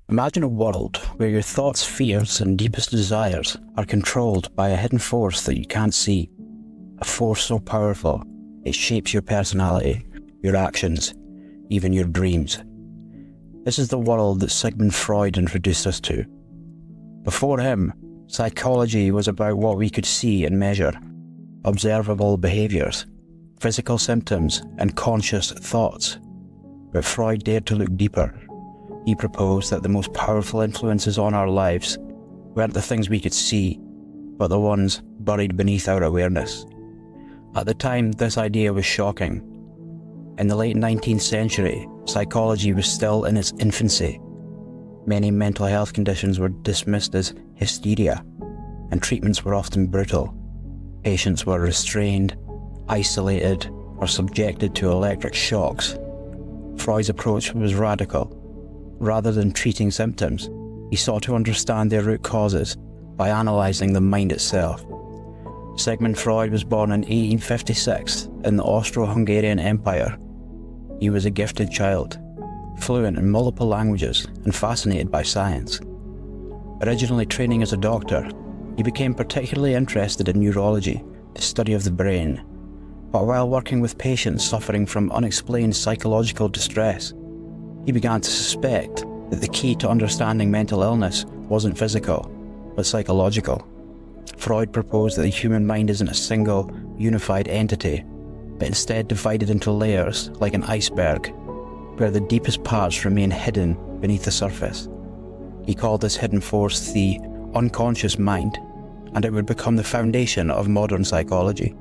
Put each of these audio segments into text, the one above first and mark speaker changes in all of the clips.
Speaker 1: Imagine a world where your thoughts, fears, and deepest desires are controlled by a hidden force that you can't see. A force so powerful, it shapes your personality, your actions, even your dreams. This is the world that Sigmund Freud introduced us to. Before him, psychology was about what we could see and measure, observable behaviours, physical symptoms, and conscious thoughts. But Freud dared to look deeper. He proposed that the most powerful influences on our lives weren't the things we could see, but the ones buried beneath our awareness. At the time, this idea was shocking. In the late 19th century, psychology was still in its infancy. Many mental health conditions were dismissed as hysteria, and treatments were often brutal. Patients were restrained, isolated, or subjected to electric shocks. Freud's approach was radical. Rather than treating symptoms, he sought to understand their root causes by analysing the mind itself. Sigmund Freud was born in 1856 in the Austro-Hungarian Empire. He was a gifted child, fluent in multiple languages and fascinated by science. Originally training as a doctor, he became particularly interested in neurology, the study of the brain. But while working with patients suffering from unexplained psychological distress, he began to suspect that the key to understanding mental illness wasn't physical, but psychological. Freud proposed that the human mind isn't a single, unified entity, but instead divided into layers like an iceberg, where the deepest parts remain hidden beneath the surface. He called this hidden force the unconscious mind, and it would become the foundation of modern psychology.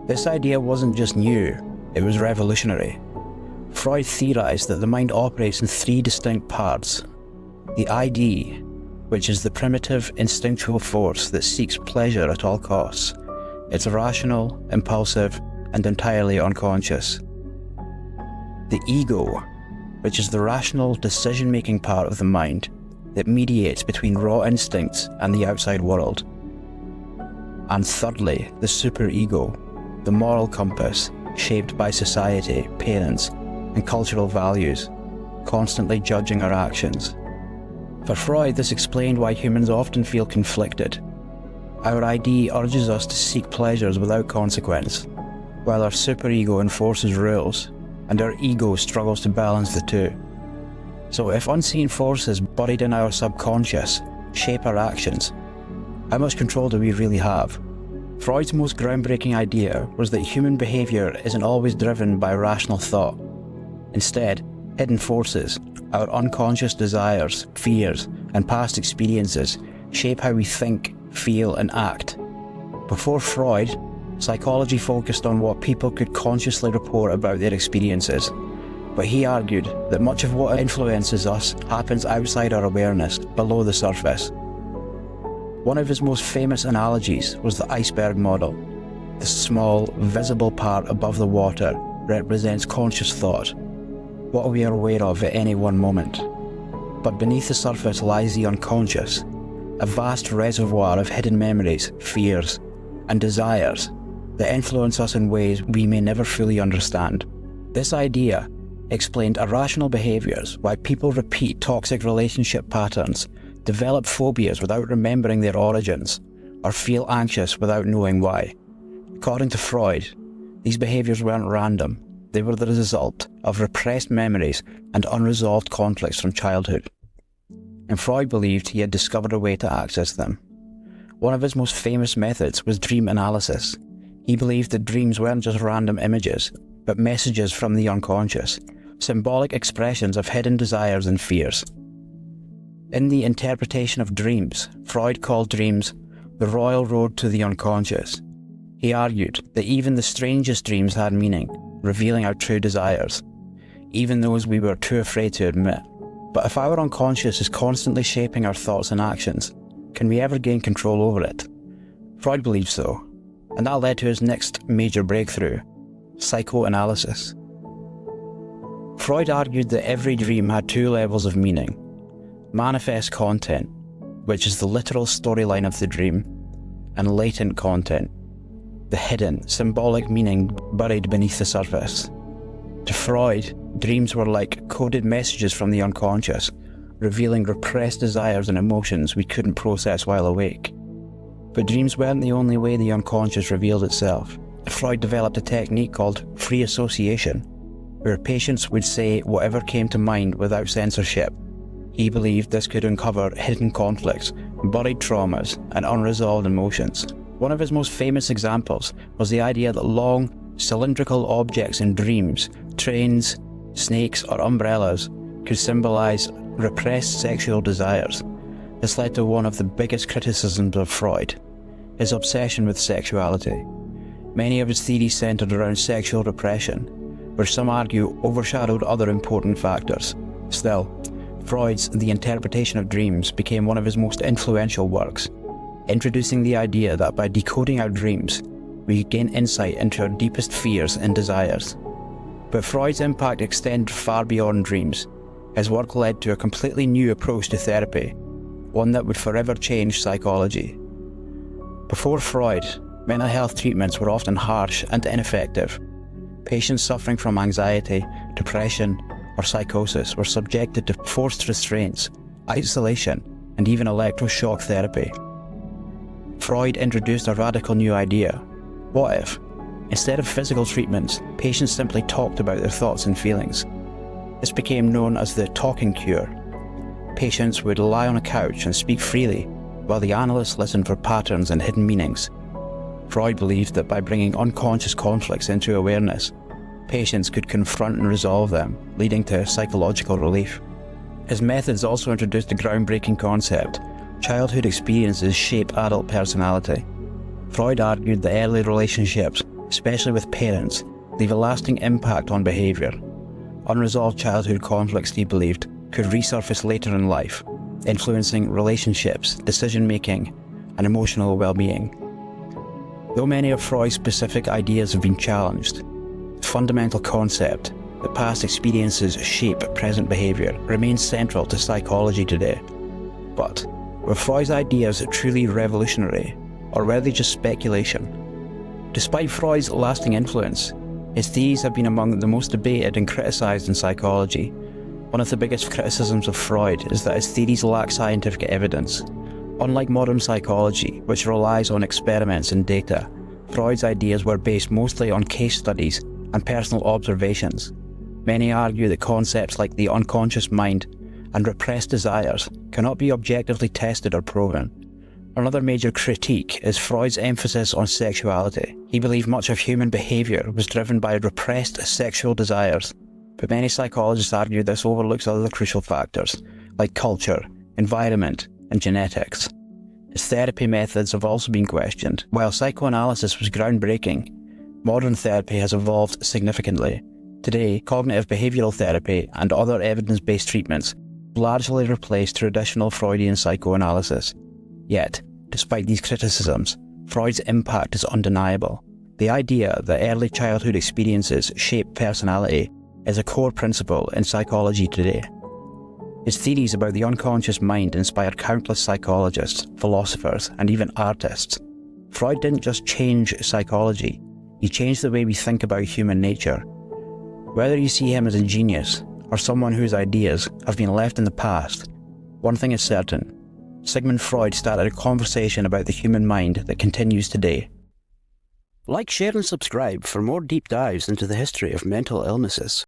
Speaker 1: This idea wasn't just new, it was revolutionary. Freud theorized that the mind operates in three distinct parts. The ID, which is the primitive, instinctual force that seeks pleasure at all costs. It's rational, impulsive, and entirely unconscious. The ego, which is the rational, decision-making part of the mind that mediates between raw instincts and the outside world. And thirdly, the superego, the moral compass, shaped by society, parents, and cultural values, constantly judging our actions. For Freud, this explained why humans often feel conflicted. Our ID urges us to seek pleasures without consequence, while our superego enforces rules, and our ego struggles to balance the two. So if unseen forces buried in our subconscious shape our actions, how much control do we really have? Freud's most groundbreaking idea was that human behaviour isn't always driven by rational thought. Instead, hidden forces, our unconscious desires, fears, and past experiences shape how we think, feel, and act. Before Freud, psychology focused on what people could consciously report about their experiences, but he argued that much of what influences us happens outside our awareness, below the surface. One of his most famous analogies was the iceberg model. The small, visible part above the water represents conscious thought, what we are aware of at any one moment. But beneath the surface lies the unconscious, a vast reservoir of hidden memories, fears, and desires that influence us in ways we may never fully understand. This idea explained irrational behaviours, why people repeat toxic relationship patterns, develop phobias without remembering their origins, or feel anxious without knowing why. According to Freud, these behaviours weren't random. They were the result of repressed memories and unresolved conflicts from childhood. And Freud believed he had discovered a way to access them. One of his most famous methods was dream analysis. He believed that dreams weren't just random images, but messages from the unconscious, symbolic expressions of hidden desires and fears. In the interpretation of dreams, Freud called dreams the royal road to the unconscious. He argued that even the strangest dreams had meaning, revealing our true desires, even those we were too afraid to admit. But if our unconscious is constantly shaping our thoughts and actions, can we ever gain control over it? Freud believed so, and that led to his next major breakthrough, psychoanalysis. Freud argued that every dream had two levels of meaning: manifest content, which is the literal storyline of the dream, and latent content, the hidden, symbolic meaning buried beneath the surface. To Freud, dreams were like coded messages from the unconscious, revealing repressed desires and emotions we couldn't process while awake. But dreams weren't the only way the unconscious revealed itself. Freud developed a technique called free association, where patients would say whatever came to mind without censorship. He believed this could uncover hidden conflicts, buried traumas, and unresolved emotions. One of his most famous examples was the idea that long, cylindrical objects in dreams, trains, snakes, or umbrellas, could symbolize repressed sexual desires. This led to one of the biggest criticisms of Freud, his obsession with sexuality. Many of his theories centered around sexual repression, which some argue overshadowed other important factors. Still, Freud's The Interpretation of Dreams became one of his most influential works, introducing the idea that by decoding our dreams, we gain insight into our deepest fears and desires. But Freud's impact extended far beyond dreams. His work led to a completely new approach to therapy, one that would forever change psychology. Before Freud, mental health treatments were often harsh and ineffective. Patients suffering from anxiety, depression, or psychosis were subjected to forced restraints, isolation, and even electroshock therapy. Freud introduced a radical new idea. What if, instead of physical treatments, patients simply talked about their thoughts and feelings? This became known as the talking cure. Patients would lie on a couch and speak freely, while the analyst listened for patterns and hidden meanings. Freud believed that by bringing unconscious conflicts into awareness, patients could confront and resolve them, leading to psychological relief. His methods also introduced a groundbreaking concept: childhood experiences shape adult personality. Freud argued that early relationships, especially with parents, leave a lasting impact on behaviour. Unresolved childhood conflicts, he believed, could resurface later in life, influencing relationships, decision-making, and emotional well-being. Though many of Freud's specific ideas have been challenged, the fundamental concept that past experiences shape present behaviour remains central to psychology today. But were Freud's ideas truly revolutionary, or were they just speculation? Despite Freud's lasting influence, his theories have been among the most debated and criticised in psychology. One of the biggest criticisms of Freud is that his theories lack scientific evidence. Unlike modern psychology, which relies on experiments and data, Freud's ideas were based mostly on case studies and personal observations. Many argue that concepts like the unconscious mind and repressed desires cannot be objectively tested or proven. Another major critique is Freud's emphasis on sexuality. He believed much of human behaviour was driven by repressed sexual desires, but many psychologists argue this overlooks other crucial factors, like culture, environment, and genetics. His therapy methods have also been questioned. While psychoanalysis was groundbreaking, modern therapy has evolved significantly. Today, cognitive behavioural therapy and other evidence-based treatments largely replace traditional Freudian psychoanalysis. Yet, despite these criticisms, Freud's impact is undeniable. The idea that early childhood experiences shape personality is a core principle in psychology today. His theories about the unconscious mind inspired countless psychologists, philosophers, and even artists. Freud didn't just change psychology, he changed the way we think about human nature. Whether you see him as a genius or someone whose ideas have been left in the past, one thing is certain: Sigmund Freud started a conversation about the human mind that continues today. Like, share, and subscribe for more deep dives into the history of mental illnesses.